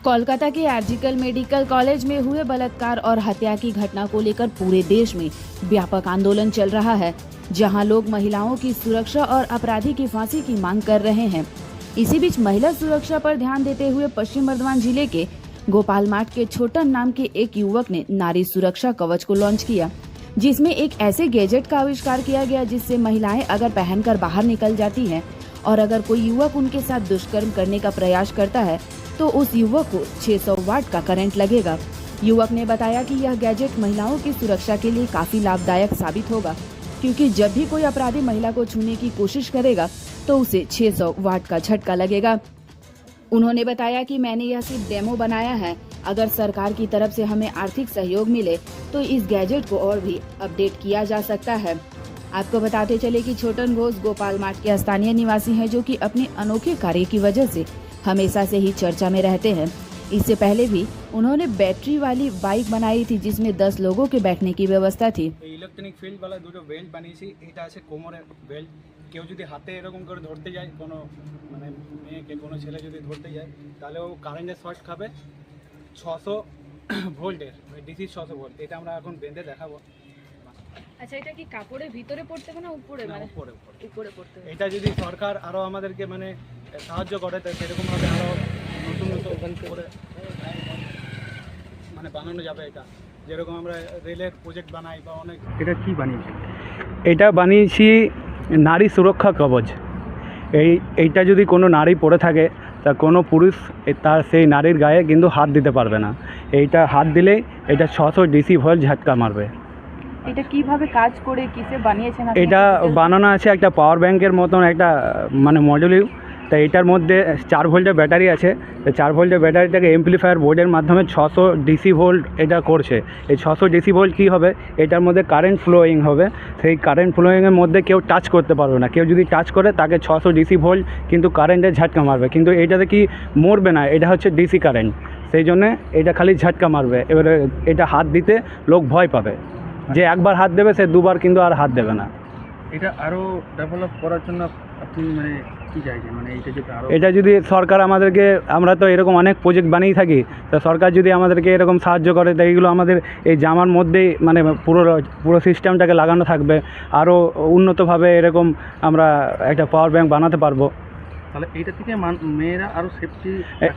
कोलकाता के RG Kar medical college में हुए बलात्कार और हत्या की घटना को लेकर पूरे देश में व्यापक आंदोलन चल रहा है, जहां लोग महिलाओं की सुरक्षा और अपराधी की फांसी की मांग कर रहे हैं। इसी बीच महिला सुरक्षा पर ध्यान देते हुए पश्चिम बर्धमान जिले के गोपाल मार्ट के छोटन नाम के एक युवक ने नारी सुरक्षा कवच को लॉन्च किया, जिसमें एक ऐसे गैजेट का आविष्कार किया गया जिससे महिलाएं अगर पहनकर बाहर निकल जाती हैं और अगर कोई युवक उनके साथ दुष्कर्म करने का प्रयास करता है तो उस युवक को 600 वाट का करंट लगेगा। युवक ने बताया कि यह गैजेट महिलाओं की सुरक्षा के लिए काफी लाभदायक साबित होगा, क्योंकि जब भी कोई अपराधी महिला को छूने की कोशिश करेगा तो उसे 600 वाट का झटका लगेगा। उन्होंने बताया कि मैंने यह सिर्फ डेमो बनाया है, अगर सरकार की तरफ से हमें आर्थिक सहयोग मिले तो इस गैजेट को और भी अपडेट किया जा सकता है। आपको बताते चले कि छोटन घोष गोपाल मार्ट के स्थानीय निवासी हैं, जो कि अपने अनोखे कार्य की वजह से हमेशा से ही चर्चा में रहते हैं। इससे पहले भी उन्होंने बैटरी वाली बाइक बनाई थी, जिसमें 10 लोगों के बैठने की व्यवस्था थी। इलेक्ट्रनिक फील्ड वाला দুটো বেল্ট বানিয়েছি। এটা আছে কোমরের বেল্ট। কেউ যদি হাতে এরকম করে ধরতে যায়, কোনো মানে মেয়েকে কোনো ছেলে যদি ধরতে যায়, তাহলে ও কারেন্টের শর্ট খাবে 600 ভোল্টের, ডিসি 600 ভোল্ট। এটা আমরা এখন বেঁধে দেখাবো। আচ্ছা, এটা কি কাপড়ের ভিতরে পড়তে হবে না উপরে? মানে উপরে পড়তে হবে। এটা যদি সরকার আরো আমাদেরকে মানে সাহায্য করে, তো সেরকম ভাবে আরো নতুন নতুন করে মানে বানানো যাবে। এটা যেরকম আমরা রেলের প্রজেক্ট বানাই বা অনেক। এটা কি বানিয়েছি? এটা বানিয়েছি নারী সুরক্ষা কবচ। এইটা যদি কোনো নারী পরে থাকে তা কোনো পুরুষ তার সেই নারীর গায়ে কিন্তু হাত দিতে পারবে না। এইটা হাত দিলেই এটা 600 ডিসি ভোল্ট ঝটকা মারবে। এটা কিভাবে কাজ করে, কিসে বানিয়েছেন আপনি? এটা বানানো আছে একটা পাওয়ার ব্যাংকের মতন একটা মানে মডেল। তা এটার মধ্যে 4 ভোল্টের ব্যাটারি আছে। 4 ভোল্টের ব্যাটারিটাকে এমপ্লিফায়ার বোর্ডের মাধ্যমে 600 ডিসি ভোল্ট এটা করছে। এই 600 ডিসি ভোল্ট কী হবে, এটার মধ্যে কারেন্ট ফ্লোয়িং হবে। সেই কারেন্ট ফ্লোয়িংয়ের মধ্যে কেউ টাচ করতে পারবে না। কেউ যদি টাচ করে তাকে 600 ডিসি ভোল্ট কিন্তু কারেন্টের ঝটকা মারবে। কিন্তু এটাতে কি মরবে না, এটা হচ্ছে ডিসি কারেন্ট, সেই জন্যে এটা খালি ঝটকা মারবে। এবারে এটা হাত দিতে লোক ভয় পাবে, যে একবার হাত দেবে সে দুবার কিন্তু আর হাত দেবে না। এটা আরও ডেভেলপ করার জন্য আপনি মানে কী চাইছেন? মানে এটা যদি সরকার আমাদেরকে, আমরা তো এরকম অনেক প্রজেক্ট বানিয়ে থাকি, তো সরকার যদি আমাদেরকে এরকম সাহায্য করে, তো এইগুলো আমাদের এই জামার মধ্যেই মানে পুরো সিস্টেমটাকে লাগানো থাকবে। আরও উন্নতভাবে এরকম আমরা একটা পাওয়ার ব্যাংক বানাতে পারবো। তাহলে এইটা থেকে মেয়েরা আরও সেফটি,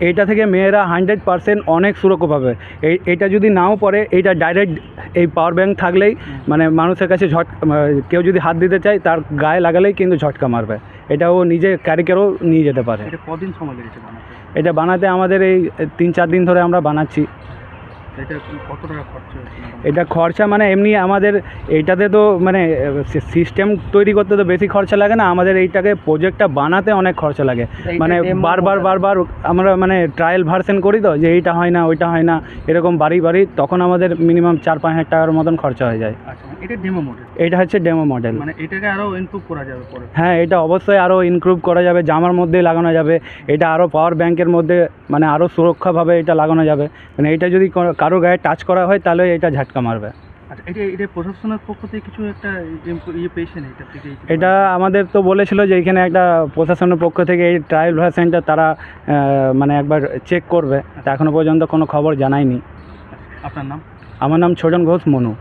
এইটা থেকে মেয়েরা 100% অনেক সুরক্ষা পাবে। এইটা যদি নাও পড়ে, এইটা ডাইরেক্ট এই পাওয়ার ব্যাংক থাকলেই মানে মানুষের কাছে কেউ যদি হাত দিতে চায় তার গায়ে লাগালেই কিন্তু ঝটকা মারবে। এটা ও নিজে ক্যারি করেও নিয়ে যেতে পারে। এটা কদিন সময় লেগেছে বানাতে? এটা বানাতে আমাদের এই 3-4 দিন ধরে আমরা বানাচ্ছি। এটা কত টাকা খরচা হয়েছে? এটা খরচা মানে এমনি আমাদের এইটাতে তো মানে সিস্টেম তৈরি করতে তো বেশি খরচা লাগে না, আমাদের এইটাকে প্রজেক্টটা বানাতে অনেক খরচা লাগে। মানে বারবার আমরা মানে ট্রায়াল ভার্সন করি, তো যে এইটা হয় না ওইটা হয় না, এরকম বাড়ি তখন আমাদের মিনিমাম 4-5 হাজার টাকার মতন খরচা হয়ে যায়। আচ্ছা, এটা ডেমো মডেল? এটা হচ্ছে ডেমো মডেল। মানে এটাকে আরও ইমপ্রুভ করা যাবে পরে? হ্যাঁ, এটা অবশ্যই আরও ইমপ্রুভ করা যাবে, জামার মধ্যে লাগানো যাবে। এটা আরও পাওয়ার ব্যাংকের মধ্যে মানে আরও সুরক্ষাভাবে এটা লাগানো যাবে। মানে এটা যদি কারো গায়ে টাচ করা হয় তাহলে এটা ঝটকা মারবে। আচ্ছা, এটা প্রশাসনের পক্ষ থেকে কিছু একটা পেয়েছেন এটা থেকে? এটা আমাদের তো বলেছিল যে এখানে একটা প্রশাসনের পক্ষ থেকে এই ট্রায়াল ভার্সনটা তারা মানে একবার চেক করবে, তা এখনও পর্যন্ত কোনো খবর জানায়নি। আপনার নাম? আমার নাম ছোটন ঘোষ, মনু।